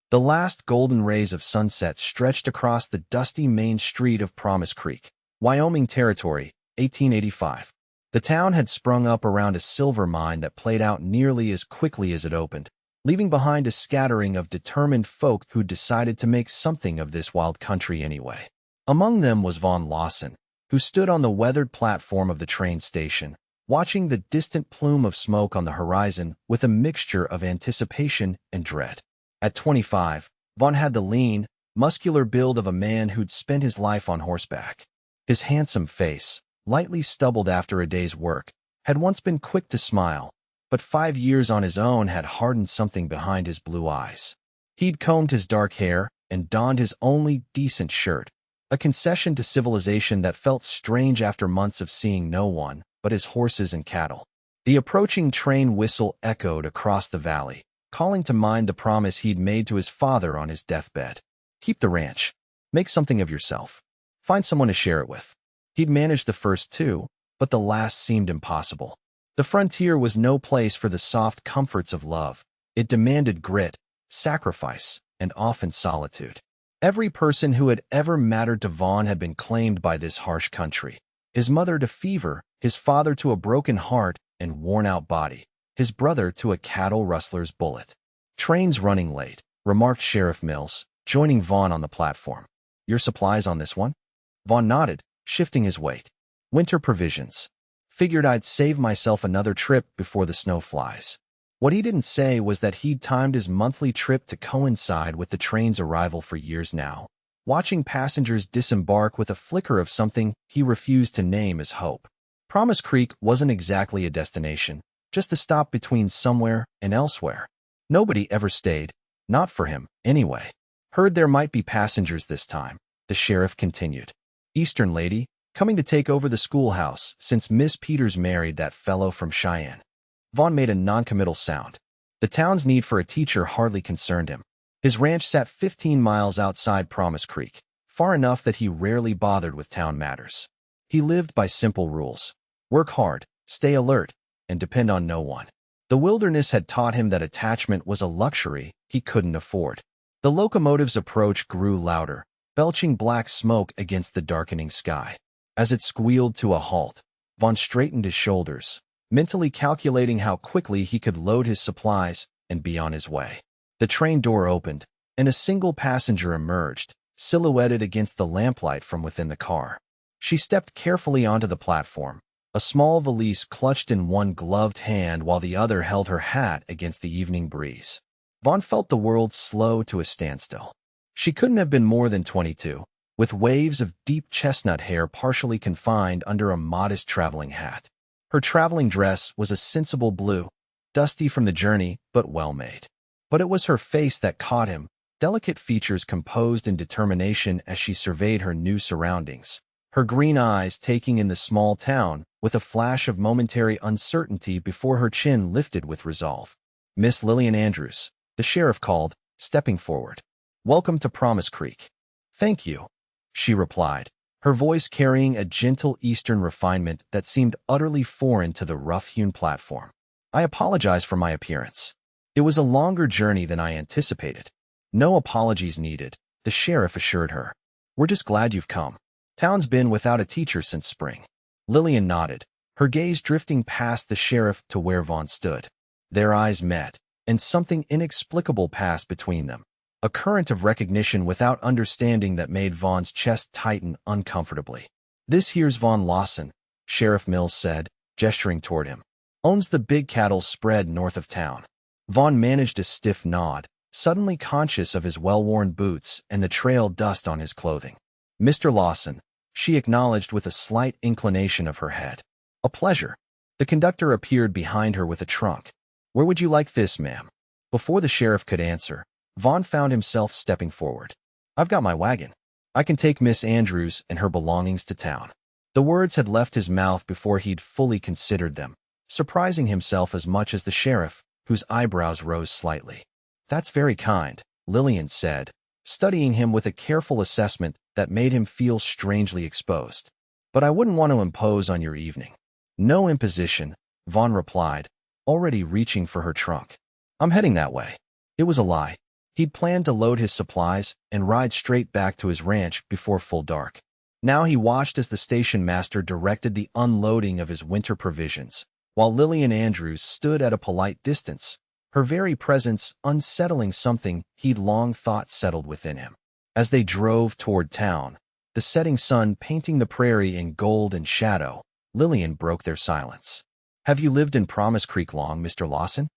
The last golden rays of sunset stretched across the dusty main street of Promise Creek, Wyoming Territory, 1885. The town had sprung up around a silver mine that played out nearly as quickly as it opened, leaving behind a scattering of determined folk who decided to make something of this wild country anyway. Among them was Vaughn Lawson, who stood on the weathered platform of the train station, watching the distant plume of smoke on the horizon with a mixture of anticipation and dread. At 25, Vaughn had the lean, muscular build of a man who'd spent his life on horseback. His handsome face, lightly stubbled after a day's work, had once been quick to smile, but 5 years on his own had hardened something behind his blue eyes. He'd combed his dark hair and donned his only decent shirt, a concession to civilization that felt strange after months of seeing no one but his horses and cattle. The approaching train whistle echoed across the valley, calling to mind the promise he'd made to his father on his deathbed. Keep the ranch. Make something of yourself. Find someone to share it with. He'd managed the first two, but the last seemed impossible. The frontier was no place for the soft comforts of love. It demanded grit, sacrifice, and often solitude. Every person who had ever mattered to Vaughn had been claimed by this harsh country. His mother to fever, his father to a broken heart and worn-out body, his brother to a cattle rustler's bullet. "Train's running late," remarked Sheriff Mills, joining Vaughn on the platform. "Your supplies on this one?" Vaughn nodded, shifting his weight. "Winter provisions. Figured I'd save myself another trip before the snow flies." What he didn't say was that he'd timed his monthly trip to coincide with the train's arrival for years now, watching passengers disembark with a flicker of something he refused to name as hope. Promise Creek wasn't exactly a destination, just a stop between somewhere and elsewhere. Nobody ever stayed, not for him, anyway. "Heard there might be passengers this time," the sheriff continued. "Eastern lady, coming to take over the schoolhouse since Miss Peters married that fellow from Cheyenne." Vaughn made a noncommittal sound. The town's need for a teacher hardly concerned him. His ranch sat 15 miles outside Promise Creek, far enough that he rarely bothered with town matters. He lived by simple rules: work hard, stay alert, and depend on no one. The wilderness had taught him that attachment was a luxury he couldn't afford. The locomotive's approach grew louder, belching black smoke against the darkening sky. As it squealed to a halt, Vaughn straightened his shoulders, mentally calculating how quickly he could load his supplies and be on his way. The train door opened, and a single passenger emerged, silhouetted against the lamplight from within the car. She stepped carefully onto the platform, a small valise clutched in one gloved hand while the other held her hat against the evening breeze. Vaughn felt the world slow to a standstill. She couldn't have been more than 22, with waves of deep chestnut hair partially confined under a modest traveling hat. Her traveling dress was a sensible blue, dusty from the journey, but well-made. But it was her face that caught him, delicate features composed in determination as she surveyed her new surroundings, her green eyes taking in the small town with a flash of momentary uncertainty before her chin lifted with resolve. "Miss Lillian Andrews," the sheriff called, stepping forward. "Welcome to Promise Creek." "Thank you," she replied, her voice carrying a gentle Eastern refinement that seemed utterly foreign to the rough-hewn platform. "I apologize for my appearance. It was a longer journey than I anticipated." "No apologies needed," the sheriff assured her. "We're just glad you've come. Town's been without a teacher since spring." Lillian nodded, her gaze drifting past the sheriff to where Vaughn stood. Their eyes met, and something inexplicable passed between them. A current of recognition without understanding that made Vaughn's chest tighten uncomfortably. "This here's Vaughn Lawson," Sheriff Mills said, gesturing toward him. "Owns the big cattle spread north of town." Vaughn managed a stiff nod, suddenly conscious of his well-worn boots and the trail dust on his clothing. "Mr. Lawson," she acknowledged with a slight inclination of her head. "A pleasure." The conductor appeared behind her with a trunk. "Where would you like this, ma'am?" Before the sheriff could answer, Vaughn found himself stepping forward. "I've got my wagon. I can take Miss Andrews and her belongings to town." The words had left his mouth before he'd fully considered them, surprising himself as much as the sheriff, whose eyebrows rose slightly. "That's very kind," Lillian said, studying him with a careful assessment that made him feel strangely exposed. "But I wouldn't want to impose on your evening." "No imposition," Vaughn replied, already reaching for her trunk. "I'm heading that way." It was a lie. He'd planned to load his supplies and ride straight back to his ranch before full dark. Now he watched as the station master directed the unloading of his winter provisions, while Lillian Andrews stood at a polite distance, her very presence unsettling something he'd long thought settled within him. As they drove toward town, the setting sun painting the prairie in gold and shadow, Lillian broke their silence. "Have you lived in Promise Creek long, Mr. Lawson?"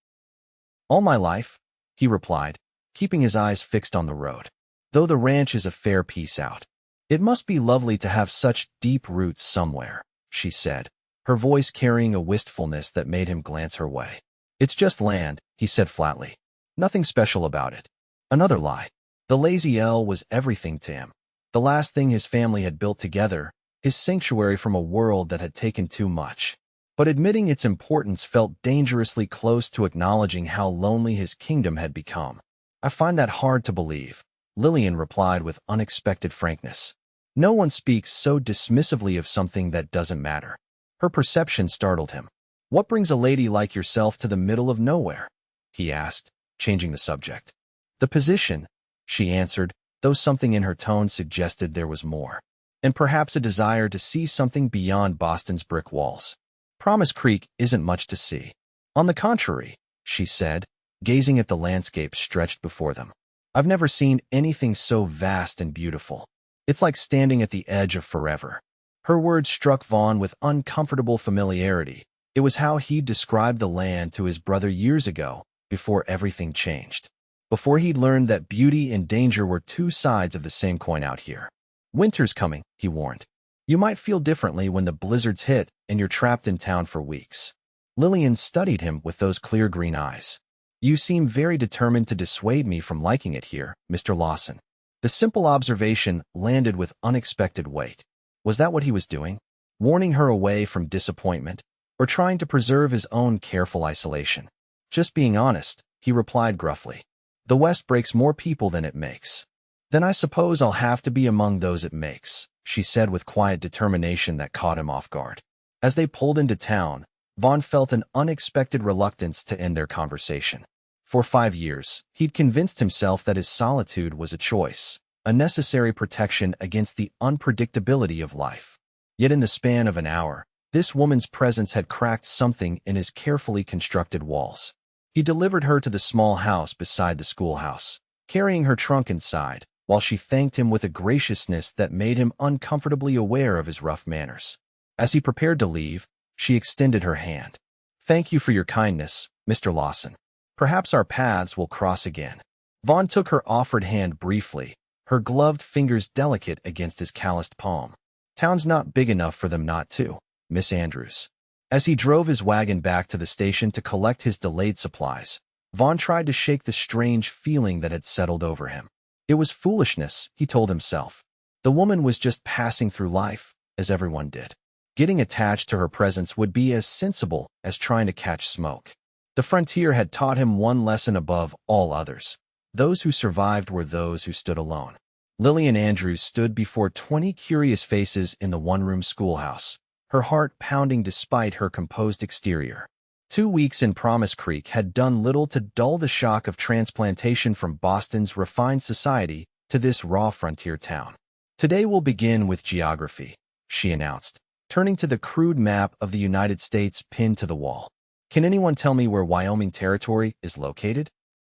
"All my life," he replied, keeping his eyes fixed on the road. "Though the ranch is a fair piece out. It must be lovely to have such deep roots somewhere," she said, her voice carrying a wistfulness that made him glance her way. "It's just land," he said flatly. "Nothing special about it." Another lie. The lazy L was everything to him. The last thing his family had built together, his sanctuary from a world that had taken too much. But admitting its importance felt dangerously close to acknowledging how lonely his kingdom had become. "I find that hard to believe," Lillian replied with unexpected frankness. "No one speaks so dismissively of something that doesn't matter." Her perception startled him. "What brings a lady like yourself to the middle of nowhere?" he asked, changing the subject. "The position," she answered, though something in her tone suggested there was more, and perhaps a desire to see something beyond Boston's brick walls. "Promise Creek isn't much to see." "On the contrary," she said, gazing at the landscape stretched before them. "I've never seen anything so vast and beautiful. It's like standing at the edge of forever." Her words struck Vaughn with uncomfortable familiarity. It was how he'd described the land to his brother years ago, before everything changed. Before he'd learned that beauty and danger were two sides of the same coin out here. "Winter's coming," he warned. "You might feel differently when the blizzards hit and you're trapped in town for weeks." Lillian studied him with those clear green eyes. "You seem very determined to dissuade me from liking it here, Mr. Lawson." The simple observation landed with unexpected weight. Was that what he was doing? Warning her away from disappointment, or trying to preserve his own careful isolation? "Just being honest," he replied gruffly. "The West breaks more people than it makes." "Then I suppose I'll have to be among those it makes," she said with quiet determination that caught him off guard. As they pulled into town, Vaughn felt an unexpected reluctance to end their conversation. For 5 years, he'd convinced himself that his solitude was a choice, a necessary protection against the unpredictability of life. Yet in the span of an hour, this woman's presence had cracked something in his carefully constructed walls. He delivered her to the small house beside the schoolhouse, carrying her trunk inside, while she thanked him with a graciousness that made him uncomfortably aware of his rough manners. As he prepared to leave, she extended her hand. "Thank you for your kindness, Mr. Lawson. Perhaps our paths will cross again." Vaughn took her offered hand briefly, her gloved fingers delicate against his calloused palm. "Town's not big enough for them not to, Miss Andrews." As he drove his wagon back to the station to collect his delayed supplies, Vaughn tried to shake the strange feeling that had settled over him. It was foolishness, he told himself. The woman was just passing through life, as everyone did. Getting attached to her presence would be as sensible as trying to catch smoke. The frontier had taught him one lesson above all others. Those who survived were those who stood alone. Lillian Andrews stood before 20 curious faces in the one-room schoolhouse, her heart pounding despite her composed exterior. 2 weeks in Promise Creek had done little to dull the shock of transplantation from Boston's refined society to this raw frontier town. "Today we'll begin with geography," she announced, turning to the crude map of the United States pinned to the wall. "Can anyone tell me where Wyoming Territory is located?"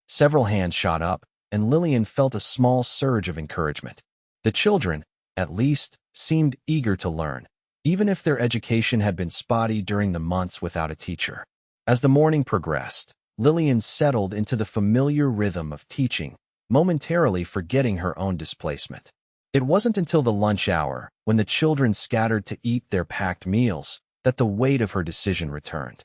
Several hands shot up, and Lillian felt a small surge of encouragement. The children, at least, seemed eager to learn, even if their education had been spotty during the months without a teacher. As the morning progressed, Lillian settled into the familiar rhythm of teaching, momentarily forgetting her own displacement. It wasn't until the lunch hour, when the children scattered to eat their packed meals, that the weight of her decision returned.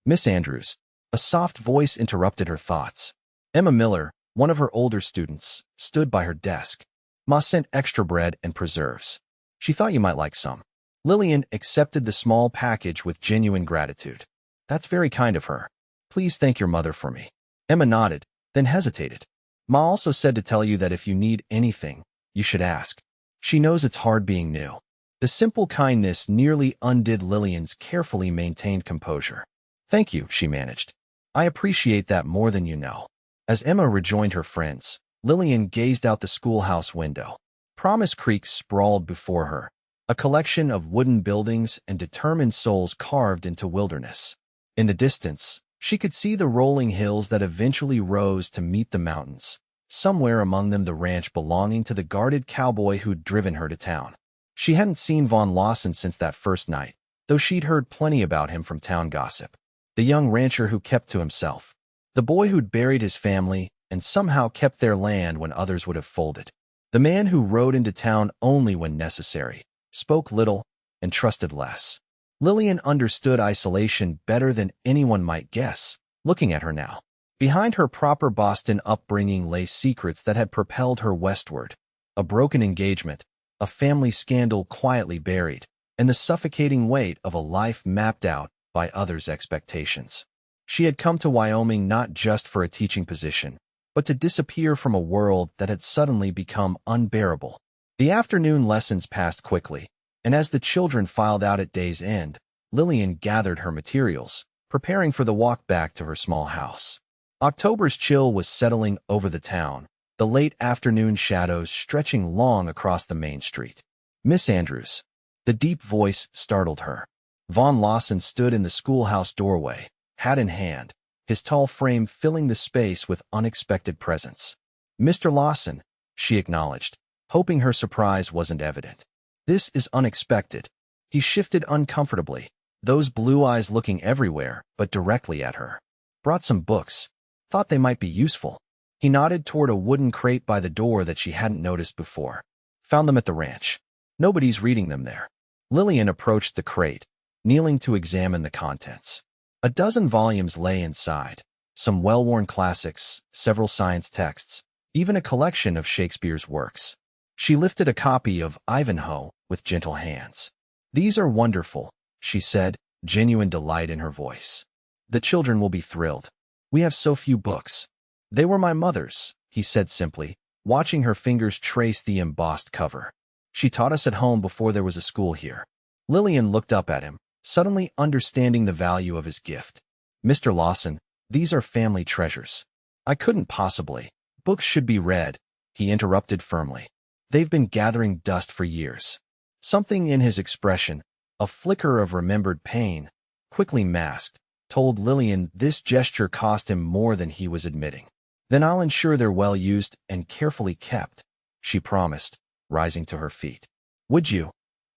"Miss Andrews," a soft voice interrupted her thoughts. Emma Miller, one of her older students, stood by her desk. "Ma sent extra bread and preserves. She thought you might like some." Lillian accepted the small package with genuine gratitude. "That's very kind of her. Please thank your mother for me." Emma nodded, then hesitated. "Ma also said to tell you that if you need anything, you should ask. She knows it's hard being new." The simple kindness nearly undid Lillian's carefully maintained composure. "Thank you," she managed. "I appreciate that more than you know." As Emma rejoined her friends, Lillian gazed out the schoolhouse window. Promise Creek sprawled before her, a collection of wooden buildings and determined souls carved into wilderness. In the distance, she could see the rolling hills that eventually rose to meet the mountains, somewhere among them the ranch belonging to the guarded cowboy who'd driven her to town. She hadn't seen Vaughn Lawson since that first night, though she'd heard plenty about him from town gossip. The young rancher who kept to himself. The boy who'd buried his family and somehow kept their land when others would have folded. The man who rode into town only when necessary, spoke little, and trusted less. Lillian understood isolation better than anyone might guess, looking at her now. Behind her proper Boston upbringing lay secrets that had propelled her westward. A broken engagement, a family scandal quietly buried, and the suffocating weight of a life mapped out by others' expectations. She had come to Wyoming not just for a teaching position, but to disappear from a world that had suddenly become unbearable. The afternoon lessons passed quickly, and as the children filed out at day's end, Lillian gathered her materials, preparing for the walk back to her small house. October's chill was settling over the town, the late afternoon shadows stretching long across the main street. "Miss Andrews." The deep voice startled her. Vaughn Lawson stood in the schoolhouse doorway, hat in hand, his tall frame filling the space with unexpected presence. "Mr. Lawson," she acknowledged, hoping her surprise wasn't evident. "This is unexpected." He shifted uncomfortably, those blue eyes looking everywhere but directly at her. "Brought some books. Thought they might be useful." He nodded toward a wooden crate by the door that she hadn't noticed before. "Found them at the ranch. Nobody's reading them there." Lillian approached the crate, kneeling to examine the contents. A dozen volumes lay inside, some well-worn classics, several science texts, even a collection of Shakespeare's works. She lifted a copy of Ivanhoe with gentle hands. "These are wonderful," she said, genuine delight in her voice. "The children will be thrilled. We have so few books." "They were my mother's," he said simply, watching her fingers trace the embossed cover. "She taught us at home before there was a school here." Lillian looked up at him, suddenly understanding the value of his gift. "Mr. Lawson, these are family treasures." "I couldn't possibly." "Books should be read," he interrupted firmly. "They've been gathering dust for years." Something in his expression, a flicker of remembered pain, quickly masked, told Lillian this gesture cost him more than he was admitting. "Then I'll ensure they're well used and carefully kept," she promised, rising to her feet. Would you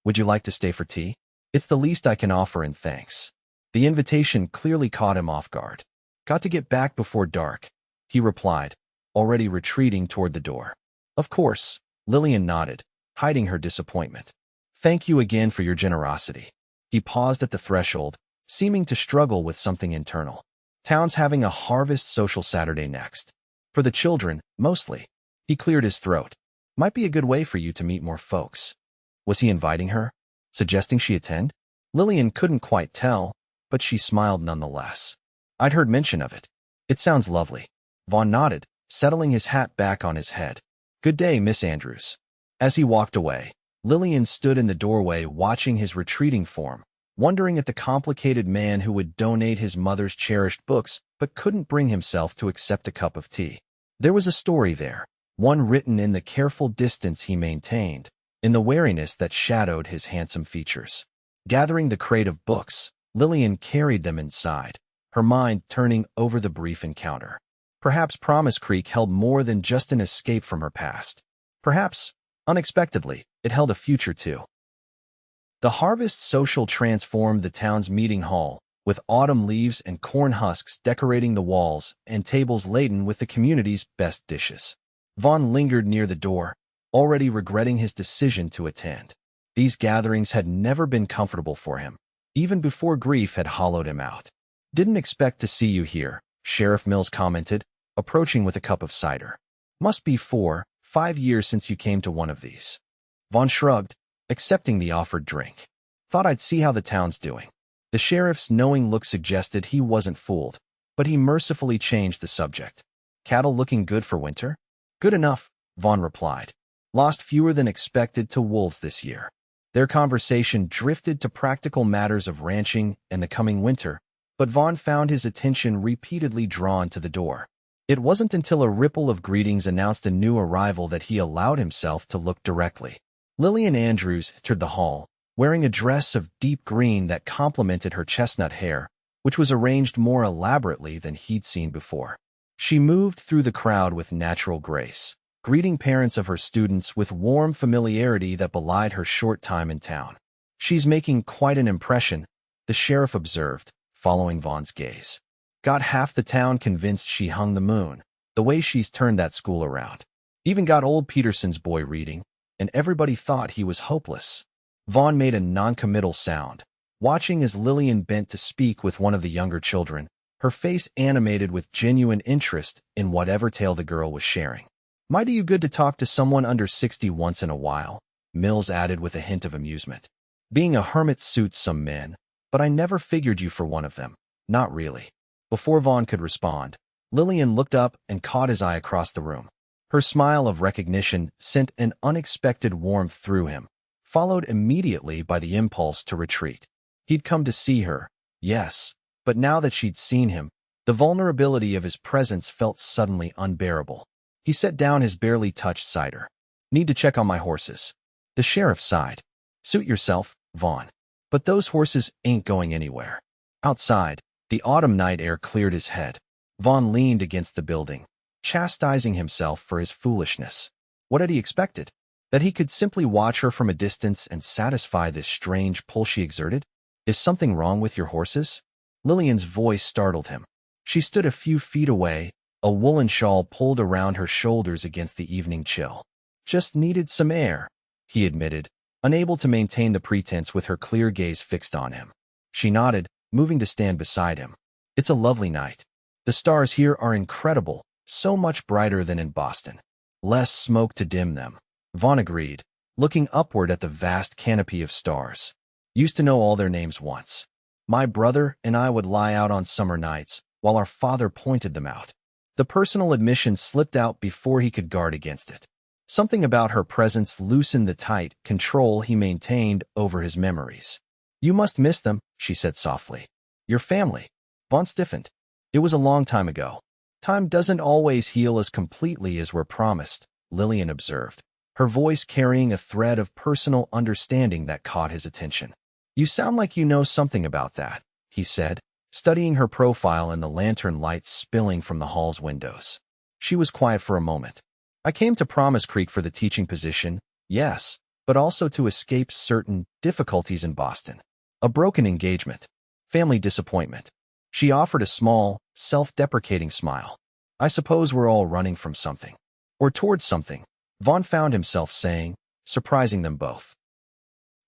like to stay for tea? It's the least I can offer in thanks." The invitation clearly caught him off guard. "Got to get back before dark," he replied, already retreating toward the door. "Of course," Lillian nodded, hiding her disappointment. "Thank you again for your generosity." He paused at the threshold, seeming to struggle with something internal. "Town's having a harvest social Saturday next. For the children, mostly." He cleared his throat. "Might be a good way for you to meet more folks." Was he inviting her? Suggesting she attend? Lillian couldn't quite tell, but she smiled nonetheless. "I'd heard mention of it. It sounds lovely." Vaughn nodded, settling his hat back on his head. "Good day, Miss Andrews." As he walked away, Lillian stood in the doorway watching his retreating form, wondering at the complicated man who would donate his mother's cherished books but couldn't bring himself to accept a cup of tea. There was a story there, one written in the careful distance he maintained, in the wariness that shadowed his handsome features. Gathering the crate of books, Lillian carried them inside, her mind turning over the brief encounter. Perhaps Promise Creek held more than just an escape from her past. Perhaps, unexpectedly, it held a future too. The harvest social transformed the town's meeting hall, with autumn leaves and corn husks decorating the walls and tables laden with the community's best dishes. Vaughn lingered near the door, already regretting his decision to attend. These gatherings had never been comfortable for him, even before grief had hollowed him out. "Didn't expect to see you here," Sheriff Mills commented, approaching with a cup of cider. "Must be 4-5 years since you came to one of these." Vaughn shrugged, accepting the offered drink. "Thought I'd see how the town's doing." The sheriff's knowing look suggested he wasn't fooled, but he mercifully changed the subject. "Cattle looking good for winter?" "Good enough," Vaughn replied. "Lost fewer than expected to wolves this year." Their conversation drifted to practical matters of ranching and the coming winter, but Vaughn found his attention repeatedly drawn to the door. It wasn't until a ripple of greetings announced a new arrival that he allowed himself to look directly. Lillian Andrews entered the hall, wearing a dress of deep green that complemented her chestnut hair, which was arranged more elaborately than he'd seen before. She moved through the crowd with natural grace, greeting parents of her students with warm familiarity that belied her short time in town. "She's making quite an impression," the sheriff observed, following Vaughn's gaze. "Got half the town convinced she hung the moon, the way she's turned that school around. Even got old Peterson's boy reading, and everybody thought he was hopeless." Vaughn made a non-committal sound, watching as Lillian bent to speak with one of the younger children, her face animated with genuine interest in whatever tale the girl was sharing. "Mighty you good to talk to someone under 60 once in a while," Mills added with a hint of amusement. "Being a hermit suits some men, but I never figured you for one of them. Not really." Before Vaughn could respond, Lillian looked up and caught his eye across the room. Her smile of recognition sent an unexpected warmth through him, followed immediately by the impulse to retreat. He'd come to see her, yes, but now that she'd seen him, the vulnerability of his presence felt suddenly unbearable. He set down his barely touched cider. "Need to check on my horses." The sheriff sighed. "Suit yourself, Vaughn. But those horses ain't going anywhere." Outside, the autumn night air cleared his head. Vaughn leaned against the building, chastising himself for his foolishness. What had he expected? That he could simply watch her from a distance and satisfy this strange pull she exerted? "Is something wrong with your horses?" Lillian's voice startled him. She stood a few feet away, a woolen shawl pulled around her shoulders against the evening chill. "Just needed some air," he admitted, unable to maintain the pretense with her clear gaze fixed on him. She nodded, moving to stand beside him. "It's a lovely night. The stars here are incredible, so much brighter than in Boston. Less smoke to dim them." Vaughn agreed, looking upward at the vast canopy of stars. "Used to know all their names once. My brother and I would lie out on summer nights while our father pointed them out." The personal admission slipped out before he could guard against it. Something about her presence loosened the tight control he maintained over his memories. "You must miss them," she said softly. "Your family." Vaughn stiffened. "It was a long time ago." "Time doesn't always heal as completely as we're promised," Lillian observed, her voice carrying a thread of personal understanding that caught his attention. "You sound like you know something about that," he said, studying her profile in the lantern lights spilling from the hall's windows. She was quiet for a moment. "I came to Promise Creek for the teaching position, yes, but also to escape certain difficulties in Boston. A broken engagement. Family disappointment." She offered a small, self-deprecating smile. "I suppose we're all running from something. Or towards something," Vaughn found himself saying, surprising them both.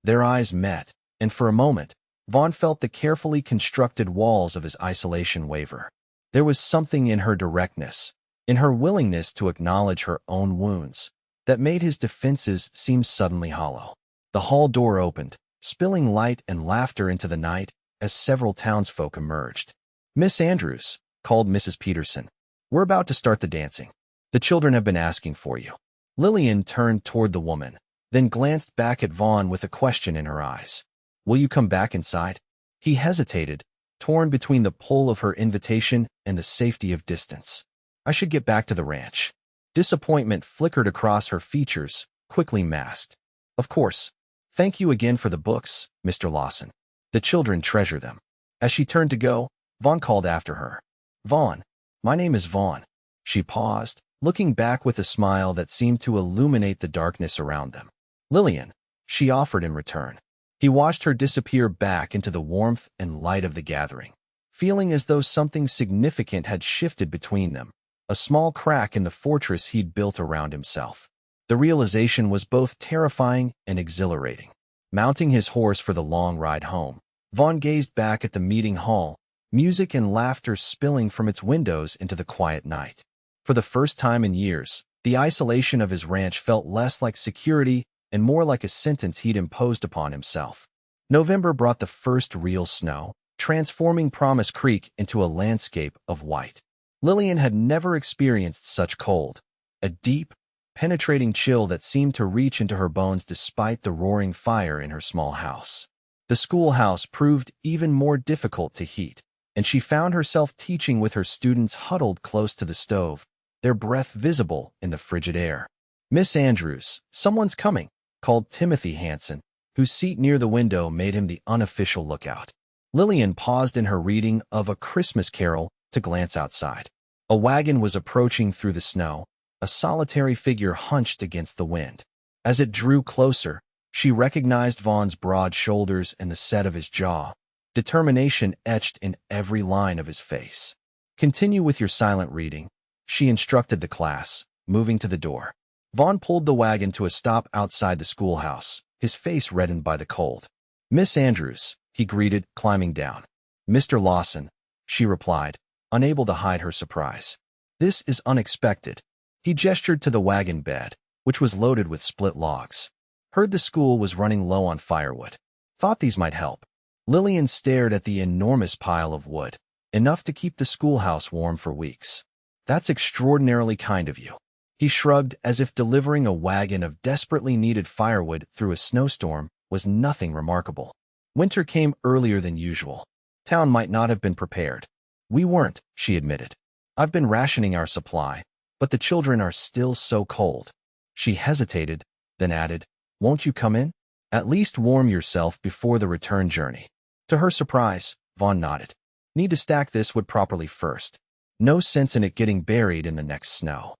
Their eyes met, and for a moment, Vaughn felt the carefully constructed walls of his isolation waver. There was something in her directness, in her willingness to acknowledge her own wounds, that made his defenses seem suddenly hollow. The hall door opened, spilling light and laughter into the night as several townsfolk emerged. "Miss Andrews," called Mrs. Peterson. "We're about to start the dancing. The children have been asking for you." Lillian turned toward the woman, then glanced back at Vaughn with a question in her eyes. "Will you come back inside?" He hesitated, torn between the pull of her invitation and the safety of distance. "I should get back to the ranch." Disappointment flickered across her features, quickly masked. "Of course. Thank you again for the books, Mr. Lawson. The children treasure them." As she turned to go, Vaughn called after her. "Vaughn, my name is Vaughn." She paused, looking back with a smile that seemed to illuminate the darkness around them. "Lillian," she offered in return. He watched her disappear back into the warmth and light of the gathering, feeling as though something significant had shifted between them, a small crack in the fortress he'd built around himself. The realization was both terrifying and exhilarating. Mounting his horse for the long ride home, Vaughn gazed back at the meeting hall, music and laughter spilling from its windows into the quiet night. For the first time in years, the isolation of his ranch felt less like security and more like a sentence he'd imposed upon himself. November brought the first real snow, transforming Promise Creek into a landscape of white. Lillian had never experienced such cold, a deep, penetrating chill that seemed to reach into her bones despite the roaring fire in her small house. The schoolhouse proved even more difficult to heat. and she found herself teaching with her students huddled close to the stove, their breath visible in the frigid air. "Miss Andrews, someone's coming," called Timothy Hanson, whose seat near the window made him the unofficial lookout. Lillian paused in her reading of A Christmas Carol to glance outside. A wagon was approaching through the snow, a solitary figure hunched against the wind. As it drew closer, she recognized Vaughn's broad shoulders and the set of his jaw, determination etched in every line of his face. "Continue with your silent reading," she instructed the class, moving to the door. Vaughn pulled the wagon to a stop outside the schoolhouse, his face reddened by the cold. "Miss Andrews," he greeted, climbing down. "Mr. Lawson," she replied, unable to hide her surprise. "This is unexpected." He gestured to the wagon bed, which was loaded with split logs. "Heard the school was running low on firewood. Thought these might help." Lillian stared at the enormous pile of wood, enough to keep the schoolhouse warm for weeks. "That's extraordinarily kind of you." He shrugged as if delivering a wagon of desperately needed firewood through a snowstorm was nothing remarkable. Winter came earlier than usual. Town might not have been prepared. "We weren't," she admitted. "I've been rationing our supply, but the children are still so cold." She hesitated, then added, "Won't you come in? At least warm yourself before the return journey." To her surprise, Vaughn nodded. "Need to stack this wood properly first. No sense in it getting buried in the next snow."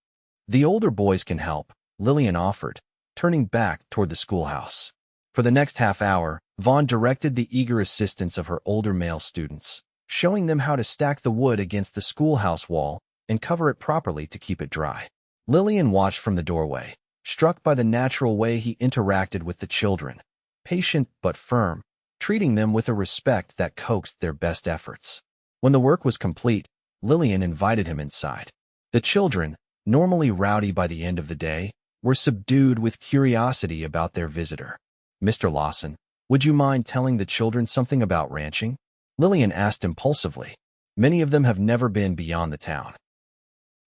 "The older boys can help," Lillian offered, turning back toward the schoolhouse. For the next half hour, Vaughn directed the eager assistance of her older male students, showing them how to stack the wood against the schoolhouse wall and cover it properly to keep it dry. Lillian watched from the doorway, struck by the natural way he interacted with the children, patient but firm, treating them with a respect that coaxed their best efforts. When the work was complete, Lillian invited him inside. The children, normally rowdy by the end of the day, were subdued with curiosity about their visitor. "Mr. Lawson, would you mind telling the children something about ranching?" Lillian asked impulsively. "Many of them have never been beyond the town."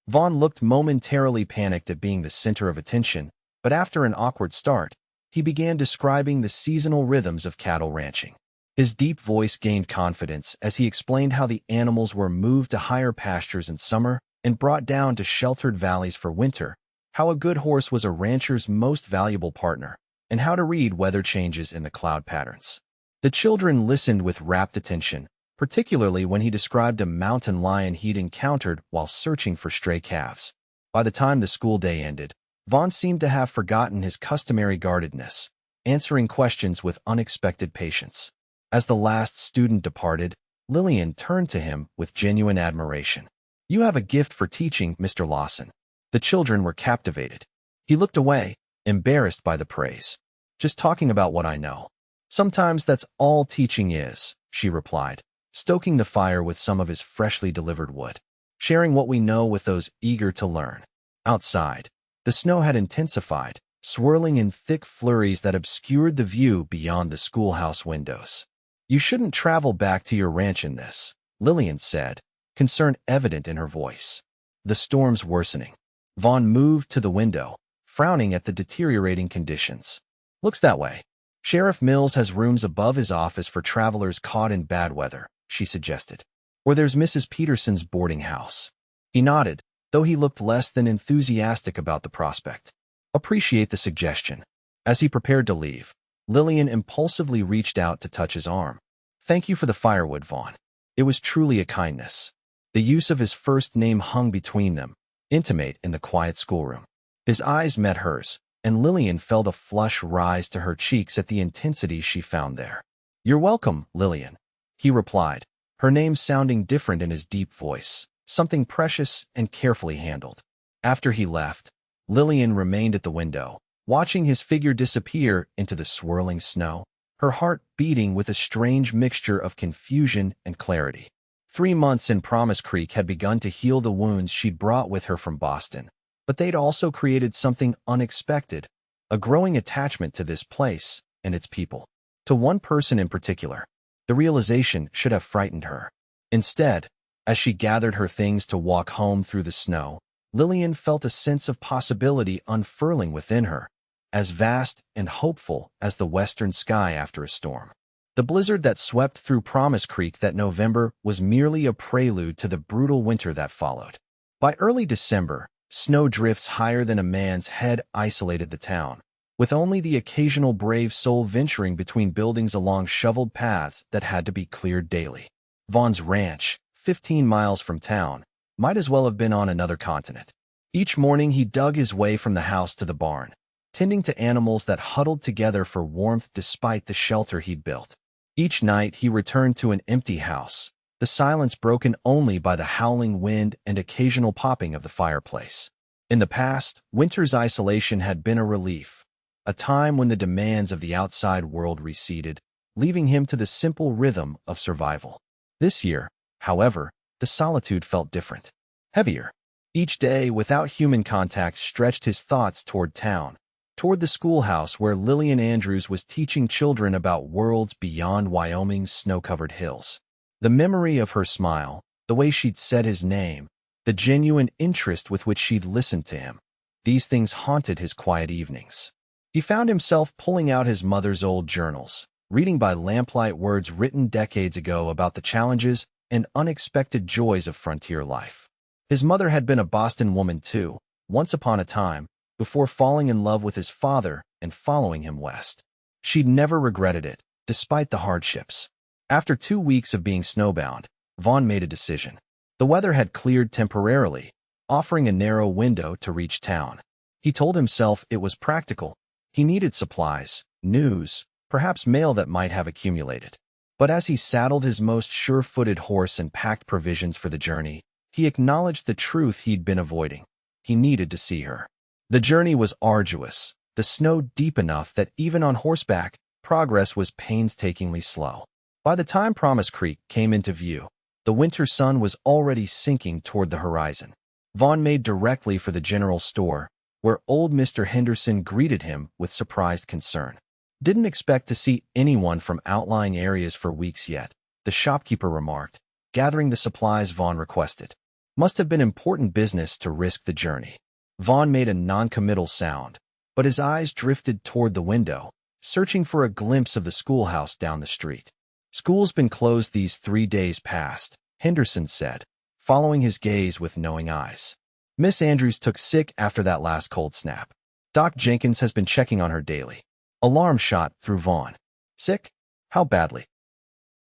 Vaughn looked momentarily panicked at being the center of attention, but after an awkward start, he began describing the seasonal rhythms of cattle ranching. His deep voice gained confidence as he explained how the animals were moved to higher pastures in summer and brought down to sheltered valleys for winter, how a good horse was a rancher's most valuable partner, and how to read weather changes in the cloud patterns. The children listened with rapt attention, particularly when he described a mountain lion he'd encountered while searching for stray calves. By the time the school day ended, Vaughn seemed to have forgotten his customary guardedness, answering questions with unexpected patience. As the last student departed, Lillian turned to him with genuine admiration. "You have a gift for teaching, Mr. Lawson." The children were captivated. He looked away, embarrassed by the praise. "Just talking about what I know. Sometimes that's all teaching is," she replied, stoking the fire with some of his freshly delivered wood. "Sharing what we know with those eager to learn." Outside, the snow had intensified, swirling in thick flurries that obscured the view beyond the schoolhouse windows. "You shouldn't travel back to your ranch in this," Lillian said, concern evident in her voice. The storm's worsening. Vaughn moved to the window, frowning at the deteriorating conditions. "Looks that way. Sheriff Mills has rooms above his office for travelers caught in bad weather," she suggested. "Or there's Mrs. Peterson's boarding house." He nodded, though he looked less than enthusiastic about the prospect. "Appreciate the suggestion." As he prepared to leave, Lillian impulsively reached out to touch his arm. "Thank you for the firewood, Vaughn. It was truly a kindness." The use of his first name hung between them, intimate in the quiet schoolroom. His eyes met hers, and Lillian felt a flush rise to her cheeks at the intensity she found there. "You're welcome, Lillian," he replied, her name sounding different in his deep voice, something precious and carefully handled. After he left, Lillian remained at the window, watching his figure disappear into the swirling snow, her heart beating with a strange mixture of confusion and clarity. 3 months in Promise Creek had begun to heal the wounds she'd brought with her from Boston, but they'd also created something unexpected, a growing attachment to this place and its people. To one person in particular, the realization should have frightened her. Instead, as she gathered her things to walk home through the snow, Lillian felt a sense of possibility unfurling within her, as vast and hopeful as the western sky after a storm. The blizzard that swept through Promise Creek that November was merely a prelude to the brutal winter that followed. By early December, snow drifts higher than a man's head isolated the town, with only the occasional brave soul venturing between buildings along shoveled paths that had to be cleared daily. Vaughn's ranch, 15 miles from town, might as well have been on another continent. Each morning he dug his way from the house to the barn, tending to animals that huddled together for warmth despite the shelter he'd built. Each night he returned to an empty house, the silence broken only by the howling wind and occasional popping of the fireplace. In the past, winter's isolation had been a relief, a time when the demands of the outside world receded, leaving him to the simple rhythm of survival. This year, however, the solitude felt different, heavier. Each day, without human contact, stretched his thoughts toward town, toward the schoolhouse where Lillian Andrews was teaching children about worlds beyond Wyoming's snow-covered hills. The memory of her smile, the way she'd said his name, the genuine interest with which she'd listened to him, these things haunted his quiet evenings. He found himself pulling out his mother's old journals, reading by lamplight words written decades ago about the challenges and unexpected joys of frontier life. His mother had been a Boston woman too, once upon a time, before falling in love with his father and following him west. She'd never regretted it, despite the hardships. After 2 weeks of being snowbound, Vaughn made a decision. The weather had cleared temporarily, offering a narrow window to reach town. He told himself it was practical. He needed supplies, news, perhaps mail that might have accumulated. But as he saddled his most sure-footed horse and packed provisions for the journey, he acknowledged the truth he'd been avoiding. He needed to see her. The journey was arduous, the snow deep enough that even on horseback, progress was painstakingly slow. By the time Promise Creek came into view, the winter sun was already sinking toward the horizon. Vaughn made directly for the general store, where old Mr. Henderson greeted him with surprised concern. Didn't expect to see anyone from outlying areas for weeks yet, the shopkeeper remarked, gathering the supplies Vaughn requested. Must have been important business to risk the journey. Vaughn made a non-committal sound, but his eyes drifted toward the window, searching for a glimpse of the schoolhouse down the street. School's been closed these 3 days past, Henderson said, following his gaze with knowing eyes. Miss Andrews took sick after that last cold snap. Doc Jenkins has been checking on her daily. Alarm shot through Vaughn. Sick? How badly?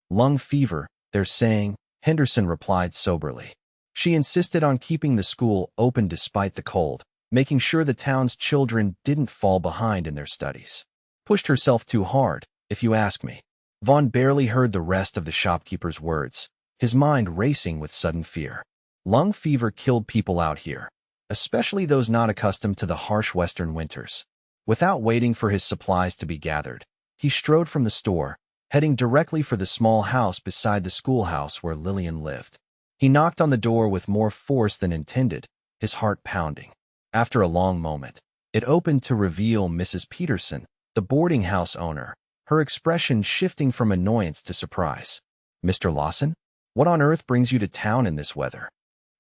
Lung fever, they're saying, Henderson replied soberly. She insisted on keeping the school open despite the cold, making sure the town's children didn't fall behind in their studies. Pushed herself too hard, if you ask me. Vaughn barely heard the rest of the shopkeeper's words, his mind racing with sudden fear. Lung fever killed people out here, especially those not accustomed to the harsh western winters. Without waiting for his supplies to be gathered, he strode from the store, heading directly for the small house beside the schoolhouse where Lillian lived. He knocked on the door with more force than intended, his heart pounding. After a long moment, it opened to reveal Mrs. Peterson, the boarding house owner, her expression shifting from annoyance to surprise. Mr. Lawson? What on earth brings you to town in this weather?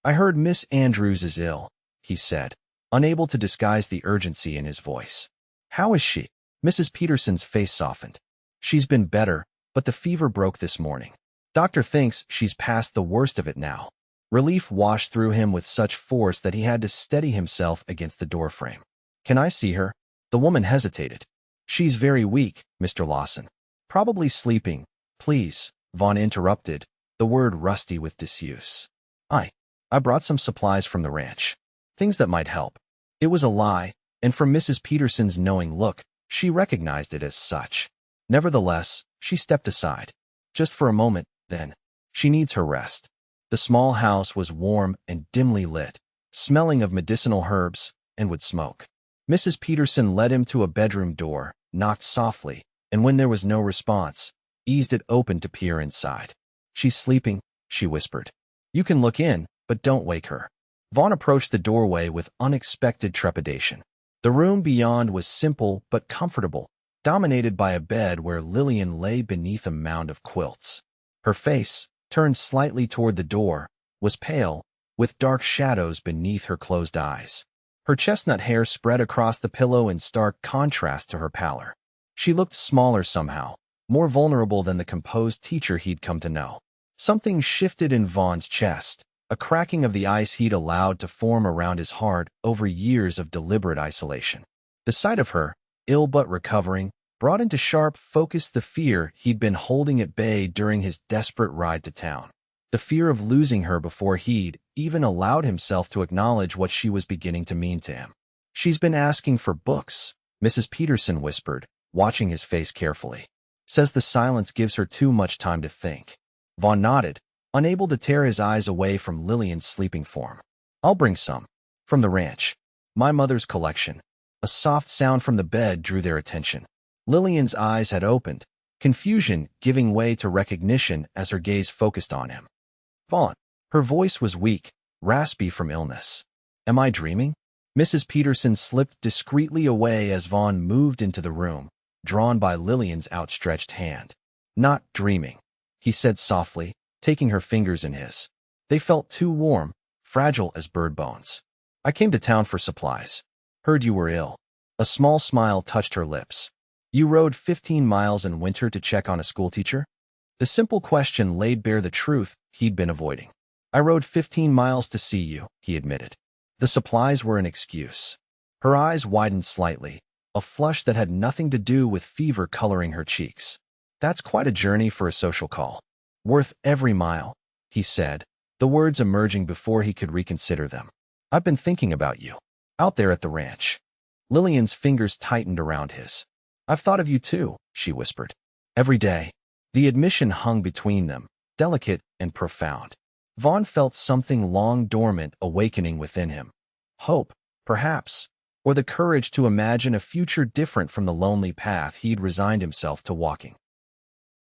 I heard Miss Andrews is ill, he said, unable to disguise the urgency in his voice. How is she? Mrs. Peterson's face softened. She's been better, but the fever broke this morning. Doctor thinks she's past the worst of it now. Relief washed through him with such force that he had to steady himself against the doorframe. Can I see her? The woman hesitated. She's very weak, Mr. Lawson. Probably sleeping. Please, Vaughn interrupted, the word rusty with disuse. I brought some supplies from the ranch. Things that might help. It was a lie, and from Mrs. Peterson's knowing look, she recognized it as such. Nevertheless, she stepped aside. Just for a moment, then. She needs her rest. The small house was warm and dimly lit, smelling of medicinal herbs and wood smoke. Mrs. Peterson led him to a bedroom door, knocked softly, and when there was no response, eased it open to peer inside. She's sleeping, she whispered. You can look in, but don't wake her. Vaughn approached the doorway with unexpected trepidation. The room beyond was simple but comfortable, dominated by a bed where Lillian lay beneath a mound of quilts. Her face, turned slightly toward the door, was pale, with dark shadows beneath her closed eyes. Her chestnut hair spread across the pillow in stark contrast to her pallor. She looked smaller somehow, more vulnerable than the composed teacher he'd come to know. Something shifted in Vaughn's chest, a cracking of the ice he'd allowed to form around his heart over years of deliberate isolation. The sight of her, ill but recovering, brought into sharp focus the fear he'd been holding at bay during his desperate ride to town. The fear of losing her before he'd even allowed himself to acknowledge what she was beginning to mean to him. "She's been asking for books," Mrs. Peterson whispered, watching his face carefully. "Says the silence gives her too much time to think." Vaughn nodded, unable to tear his eyes away from Lillian's sleeping form. "I'll bring some. From the ranch. My mother's collection." A soft sound from the bed drew their attention. Lillian's eyes had opened, confusion giving way to recognition as her gaze focused on him. "Vaughn." Her voice was weak, raspy from illness. "Am I dreaming?" Mrs. Peterson slipped discreetly away as Vaughn moved into the room, drawn by Lillian's outstretched hand. "Not dreaming," he said softly, taking her fingers in his. They felt too warm, fragile as bird bones. "I came to town for supplies. Heard you were ill." A small smile touched her lips. "You rode 15 miles in winter to check on a schoolteacher?" The simple question laid bare the truth he'd been avoiding. "I rode 15 miles to see you," he admitted. The supplies were an excuse. Her eyes widened slightly, a flush that had nothing to do with fever coloring her cheeks. "That's quite a journey for a social call. Worth every mile," he said, the words emerging before he could reconsider them. "I've been thinking about you. Out there at the ranch." Lillian's fingers tightened around his. "I've thought of you too," she whispered. "Every day." The admission hung between them, delicate and profound. Vaughn felt something long dormant awakening within him. Hope, perhaps, or the courage to imagine a future different from the lonely path he'd resigned himself to walking.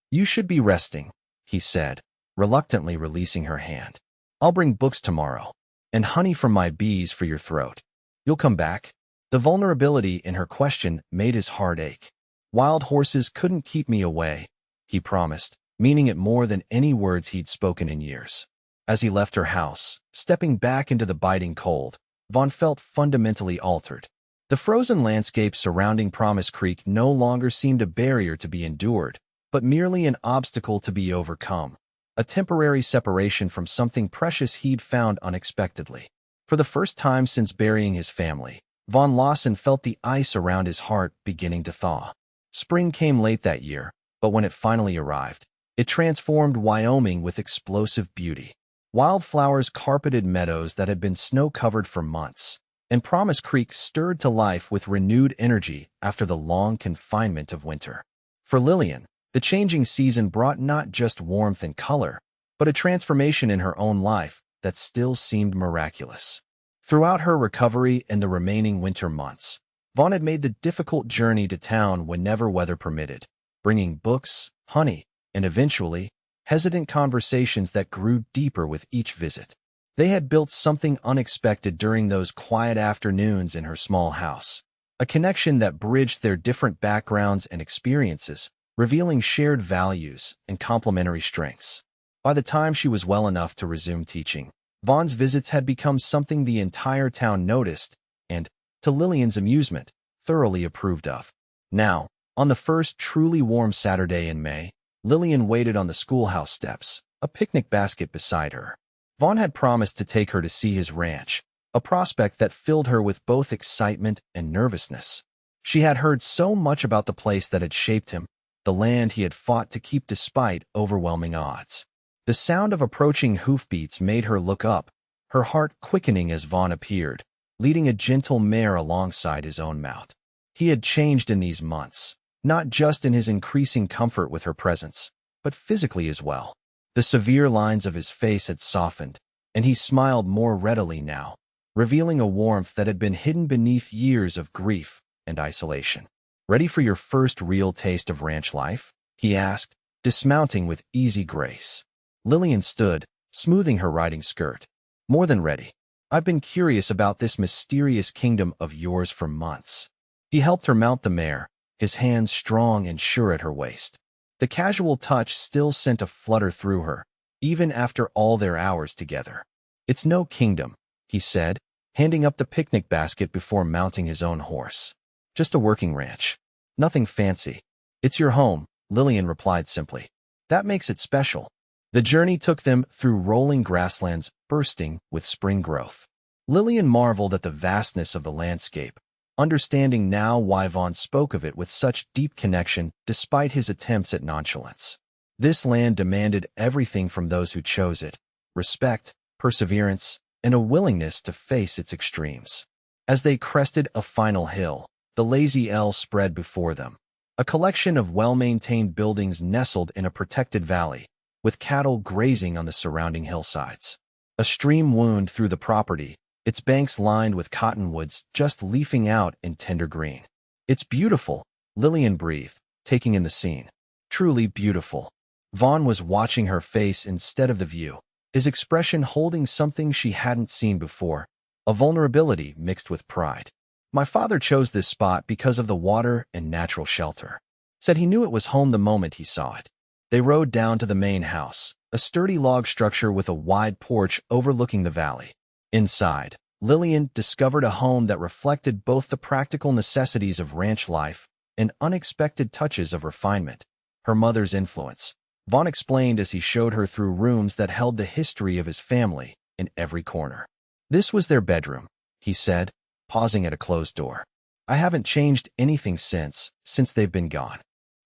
"You should be resting," he said, reluctantly releasing her hand. "I'll bring books tomorrow, and honey from my bees for your throat. You'll come back?" The vulnerability in her question made his heart ache. "Wild horses couldn't keep me away," he promised, meaning it more than any words he'd spoken in years. As he left her house, stepping back into the biting cold, Vaughn felt fundamentally altered. The frozen landscape surrounding Promise Creek no longer seemed a barrier to be endured, but merely an obstacle to be overcome, a temporary separation from something precious he'd found unexpectedly. For the first time since burying his family, Vaughn Lawson felt the ice around his heart beginning to thaw. Spring came late that year, but when it finally arrived, it transformed Wyoming with explosive beauty. Wildflowers carpeted meadows that had been snow-covered for months, and Promise Creek stirred to life with renewed energy after the long confinement of winter. For Lillian, the changing season brought not just warmth and color, but a transformation in her own life that still seemed miraculous. Throughout her recovery and the remaining winter months, Vaughn had made the difficult journey to town whenever weather permitted, bringing books, honey, and eventually, hesitant conversations that grew deeper with each visit. They had built something unexpected during those quiet afternoons in her small house, a connection that bridged their different backgrounds and experiences, revealing shared values and complementary strengths. By the time she was well enough to resume teaching, Vaughn's visits had become something the entire town noticed and, to Lillian's amusement, thoroughly approved of. Now, on the first truly warm Saturday in May, Lillian waited on the schoolhouse steps, a picnic basket beside her. Vaughn had promised to take her to see his ranch, a prospect that filled her with both excitement and nervousness. She had heard so much about the place that had shaped him, the land he had fought to keep despite overwhelming odds. The sound of approaching hoofbeats made her look up, her heart quickening as Vaughn appeared, leading a gentle mare alongside his own mount. He had changed in these months, not just in his increasing comfort with her presence, but physically as well. The severe lines of his face had softened, and he smiled more readily now, revealing a warmth that had been hidden beneath years of grief and isolation. "Ready for your first real taste of ranch life?" he asked, dismounting with easy grace. Lillian stood, smoothing her riding skirt. "More than ready. I've been curious about this mysterious kingdom of yours for months." He helped her mount the mare, his hands strong and sure at her waist. The casual touch still sent a flutter through her, even after all their hours together. "It's no kingdom," he said, handing up the picnic basket before mounting his own horse. "Just a working ranch. Nothing fancy. It's your home, Lillian replied simply. That makes it special. The journey took them through rolling grasslands bursting with spring growth. Lillian marveled at the vastness of the landscape, understanding now why Vaughn spoke of it with such deep connection despite his attempts at nonchalance. This land demanded everything from those who chose it: respect, perseverance, and a willingness to face its extremes. As they crested a final hill, the lazy L spread before them, a collection of well-maintained buildings nestled in a protected valley, with cattle grazing on the surrounding hillsides. A stream wound through the property, its banks lined with cottonwoods just leafing out in tender green. It's beautiful, Lillian breathed, taking in the scene. Truly beautiful. Vaughn was watching her face instead of the view, his expression holding something she hadn't seen before, a vulnerability mixed with pride. My father chose this spot because of the water and natural shelter. Said he knew it was home the moment he saw it. They rode down to the main house, a sturdy log structure with a wide porch overlooking the valley. Inside, Lillian discovered a home that reflected both the practical necessities of ranch life and unexpected touches of refinement. Her mother's influence, Vaughn explained as he showed her through rooms that held the history of his family in every corner. This was their bedroom, he said, pausing at a closed door. I haven't changed anything since they've been gone.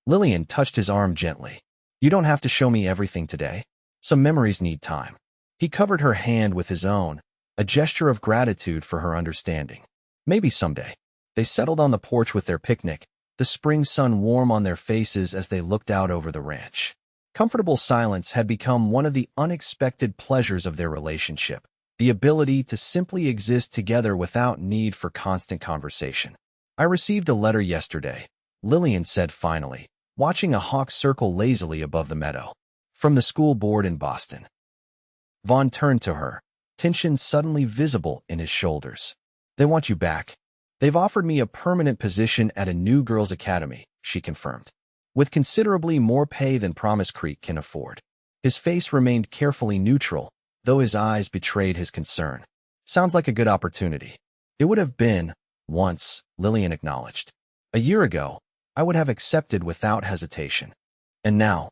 Lillian touched his arm gently. You don't have to show me everything today. Some memories need time. He covered her hand with his own, a gesture of gratitude for her understanding. Maybe someday. They settled on the porch with their picnic, the spring sun warm on their faces as they looked out over the ranch. Comfortable silence had become one of the unexpected pleasures of their relationship, the ability to simply exist together without need for constant conversation. I received a letter yesterday, Lillian said finally, watching a hawk circle lazily above the meadow. From the school board in Boston. Vaughn turned to her, tension suddenly visible in his shoulders. They want you back. They've offered me a permanent position at a new girls' academy, she confirmed, with considerably more pay than Promise Creek can afford. His face remained carefully neutral, though his eyes betrayed his concern. Sounds like a good opportunity. It would have been, once, Lillian acknowledged. A year ago, I would have accepted without hesitation. And now,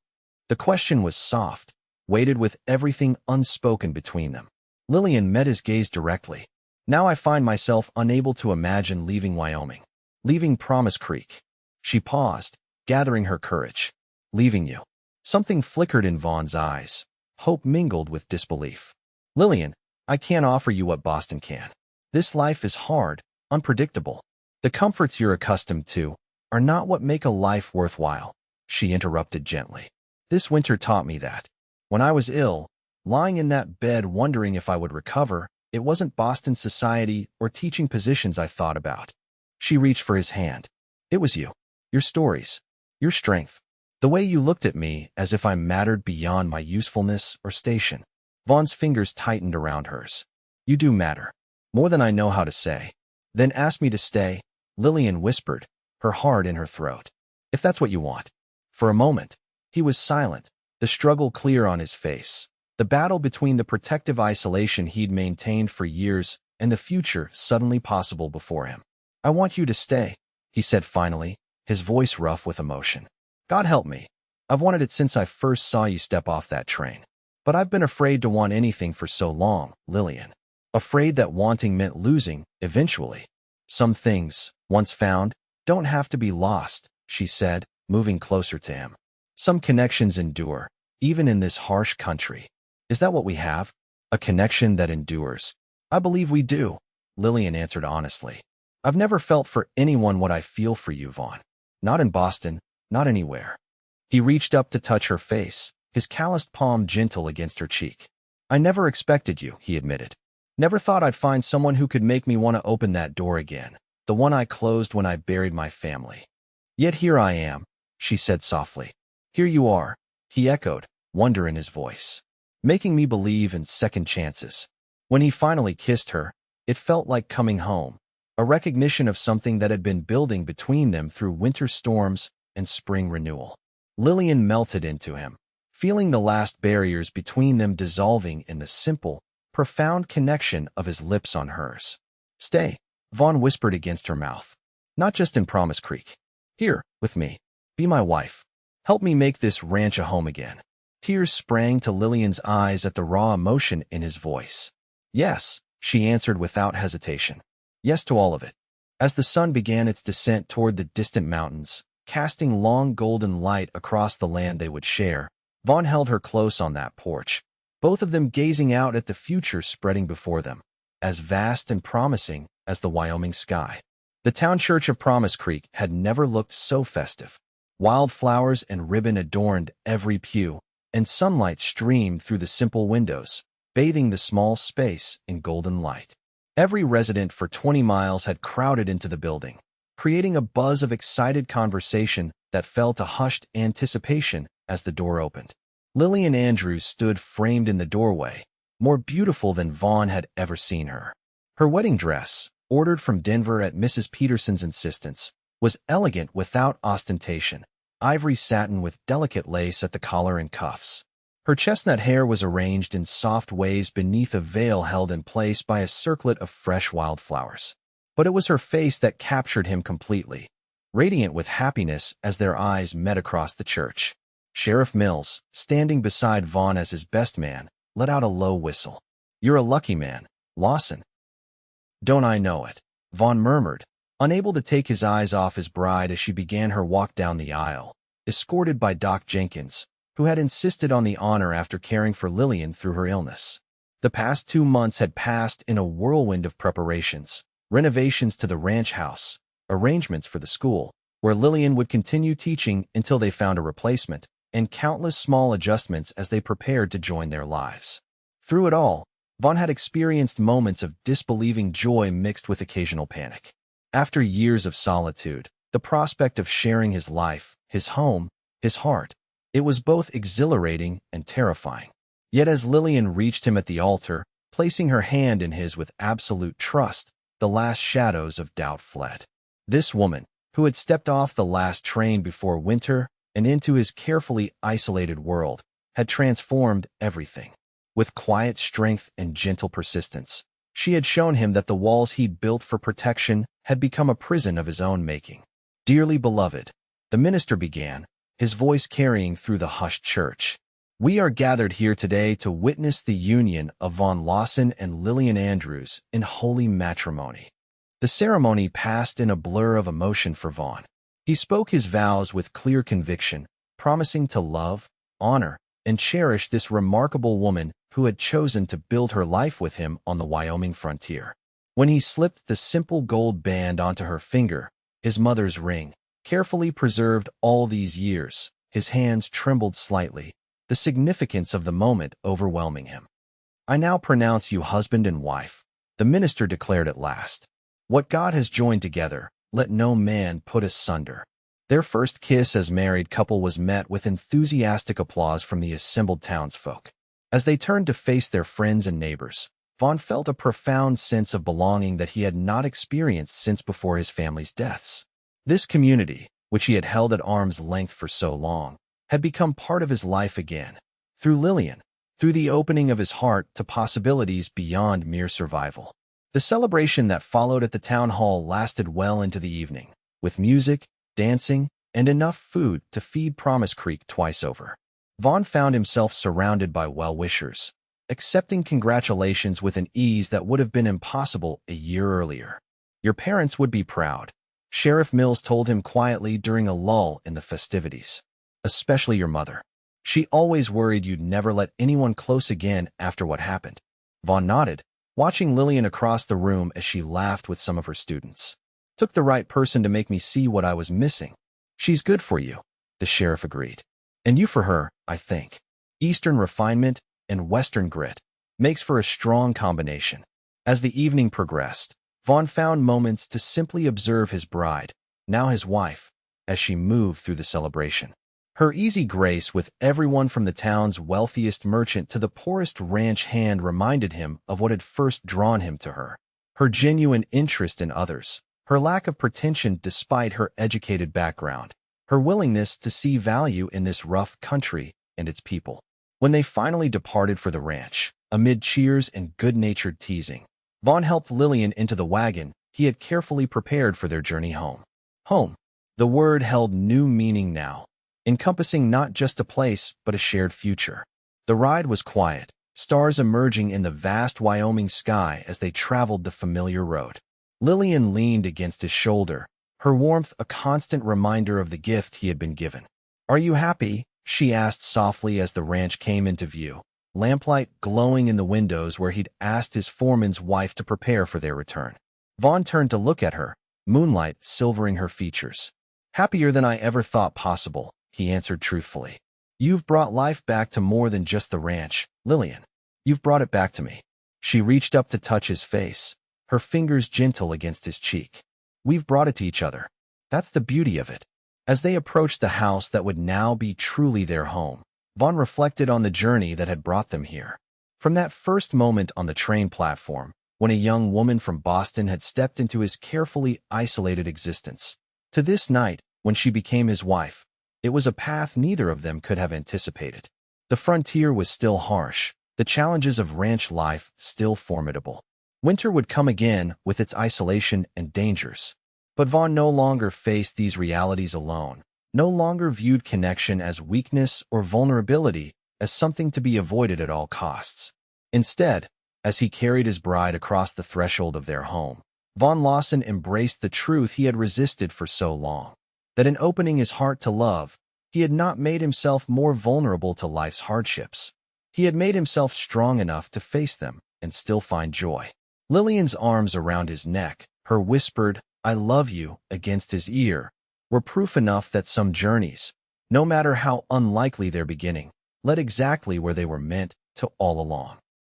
the question was soft, weighted with everything unspoken between them. Lillian met his gaze directly. Now I find myself unable to imagine leaving Wyoming. Leaving Promise Creek. She paused, gathering her courage. Leaving you. Something flickered in Vaughn's eyes. Hope mingled with disbelief. Lillian, I can't offer you what Boston can. This life is hard, unpredictable. The comforts you're accustomed to are not what make a life worthwhile, she interrupted gently. This winter taught me that. When I was ill, lying in that bed wondering if I would recover, it wasn't Boston society or teaching positions I thought about. She reached for his hand. It was you. Your stories. Your strength. The way you looked at me as if I mattered beyond my usefulness or station. Vaughn's fingers tightened around hers. You do matter. More than I know how to say. Then ask me to stay, Lillian whispered, her heart in her throat. If that's what you want. For a moment, he was silent, the struggle clear on his face. The battle between the protective isolation he'd maintained for years and the future suddenly possible before him. I want you to stay, he said finally, his voice rough with emotion. God help me. I've wanted it since I first saw you step off that train. But I've been afraid to want anything for so long, Lillian. Afraid that wanting meant losing, eventually. Some things, once found, don't have to be lost, she said, moving closer to him. Some connections endure, even in this harsh country. Is that what we have? A connection that endures? I believe we do, Lillian answered honestly. I've never felt for anyone what I feel for you, Vaughn. Not in Boston, not anywhere. He reached up to touch her face, his calloused palm gentle against her cheek. I never expected you, he admitted. Never thought I'd find someone who could make me want to open that door again, the one I closed when I buried my family. Yet here I am, she said softly. Here you are, he echoed, wonder in his voice. Making me believe in second chances. When he finally kissed her, it felt like coming home, a recognition of something that had been building between them through winter storms and spring renewal. Lillian melted into him, feeling the last barriers between them dissolving in the simple, profound connection of his lips on hers. Stay, Vaughn whispered against her mouth. Not just in Promise Creek. Here, with me. Be my wife. Help me make this ranch a home again." Tears sprang to Lillian's eyes at the raw emotion in his voice. "Yes," she answered without hesitation. "Yes to all of it." As the sun began its descent toward the distant mountains, casting long golden light across the land they would share, Vaughn held her close on that porch, both of them gazing out at the future spreading before them, as vast and promising as the Wyoming sky. The town church of Promise Creek had never looked so festive. Wildflowers and ribbon adorned every pew, and sunlight streamed through the simple windows, bathing the small space in golden light. Every resident for 20 miles had crowded into the building, creating a buzz of excited conversation that fell to hushed anticipation as the door opened. Lillian Andrews stood framed in the doorway, more beautiful than Vaughn had ever seen her. Her wedding dress, ordered from Denver at Mrs. Peterson's insistence, was elegant without ostentation, ivory satin with delicate lace at the collar and cuffs. Her chestnut hair was arranged in soft waves beneath a veil held in place by a circlet of fresh wildflowers. But it was her face that captured him completely, radiant with happiness as their eyes met across the church. Sheriff Mills, standing beside Vaughn as his best man, let out a low whistle. "You're a lucky man, Lawson." "Don't I know it?" Vaughn murmured, unable to take his eyes off his bride as she began her walk down the aisle, escorted by Doc Jenkins, who had insisted on the honor after caring for Lillian through her illness. The past 2 months had passed in a whirlwind of preparations, renovations to the ranch house, arrangements for the school, where Lillian would continue teaching until they found a replacement, and countless small adjustments as they prepared to join their lives. Through it all, Vaughn had experienced moments of disbelieving joy mixed with occasional panic. After years of solitude, the prospect of sharing his life, his home, his heart, it was both exhilarating and terrifying. Yet as Lillian reached him at the altar, placing her hand in his with absolute trust, the last shadows of doubt fled. This woman, who had stepped off the last train before winter and into his carefully isolated world, had transformed everything. With quiet strength and gentle persistence, she had shown him that the walls he'd built for protection had become a prison of his own making. "Dearly beloved," the minister began, his voice carrying through the hushed church, "we are gathered here today to witness the union of Vaughn Lawson and Lillian Andrews in holy matrimony." The ceremony passed in a blur of emotion for Vaughn. He spoke his vows with clear conviction, promising to love, honor, and cherish this remarkable woman who had chosen to build her life with him on the Wyoming frontier. When he slipped the simple gold band onto her finger, his mother's ring, carefully preserved all these years, his hands trembled slightly, the significance of the moment overwhelming him. "I now pronounce you husband and wife," the minister declared at last. "What God has joined together, let no man put asunder." Their first kiss as married couple was met with enthusiastic applause from the assembled townsfolk. As they turned to face their friends and neighbors, Vaughn felt a profound sense of belonging that he had not experienced since before his family's deaths. This community, which he had held at arm's length for so long, had become part of his life again, through Lillian, through the opening of his heart to possibilities beyond mere survival. The celebration that followed at the town hall lasted well into the evening, with music, dancing, and enough food to feed Promise Creek twice over. Vaughn found himself surrounded by well-wishers, accepting congratulations with an ease that would have been impossible a year earlier. "Your parents would be proud," Sheriff Mills told him quietly during a lull in the festivities. "Especially your mother. She always worried you'd never let anyone close again after what happened." Vaughn nodded, watching Lillian across the room as she laughed with some of her students. "Took the right person to make me see what I was missing." "She's good for you," the sheriff agreed. "And you for her, I think. Eastern refinement and Western grit makes for a strong combination." As the evening progressed, Vaughn found moments to simply observe his bride, now his wife, as she moved through the celebration. Her easy grace with everyone from the town's wealthiest merchant to the poorest ranch hand reminded him of what had first drawn him to her. Her genuine interest in others, her lack of pretension despite her educated background, her willingness to see value in this rough country and its people. When they finally departed for the ranch, amid cheers and good-natured teasing, Vaughn helped Lillian into the wagon he had carefully prepared for their journey home. Home. The word held new meaning now. encompassing not just a place but a shared future. The ride was quiet, stars emerging in the vast Wyoming sky as they traveled the familiar road. Lillian leaned against his shoulder, her warmth a constant reminder of the gift he had been given. "Are you happy?" she asked softly as the ranch came into view, lamplight glowing in the windows where he'd asked his foreman's wife to prepare for their return. Vaughn turned to look at her, moonlight silvering her features. "Happier than I ever thought possible," he answered truthfully. "You've brought life back to more than just the ranch, Lillian. You've brought it back to me." She reached up to touch his face, her fingers gentle against his cheek. "We've brought it to each other. That's the beauty of it." As they approached the house that would now be truly their home, Vaughn reflected on the journey that had brought them here. From that first moment on the train platform, when a young woman from Boston had stepped into his carefully isolated existence, to this night, when she became his wife, it was a path neither of them could have anticipated. The frontier was still harsh, the challenges of ranch life still formidable. Winter would come again with its isolation and dangers. But Vaughn no longer faced these realities alone, no longer viewed connection as weakness or vulnerability as something to be avoided at all costs. Instead, as he carried his bride across the threshold of their home, Vaughn Lawson embraced the truth he had resisted for so long, that in opening his heart to love, he had not made himself more vulnerable to life's hardships. He had made himself strong enough to face them and still find joy. Lillian's arms around his neck, her whispered, "I love you," against his ear, were proof enough that some journeys, no matter how unlikely their beginning, led exactly where they were meant to all along.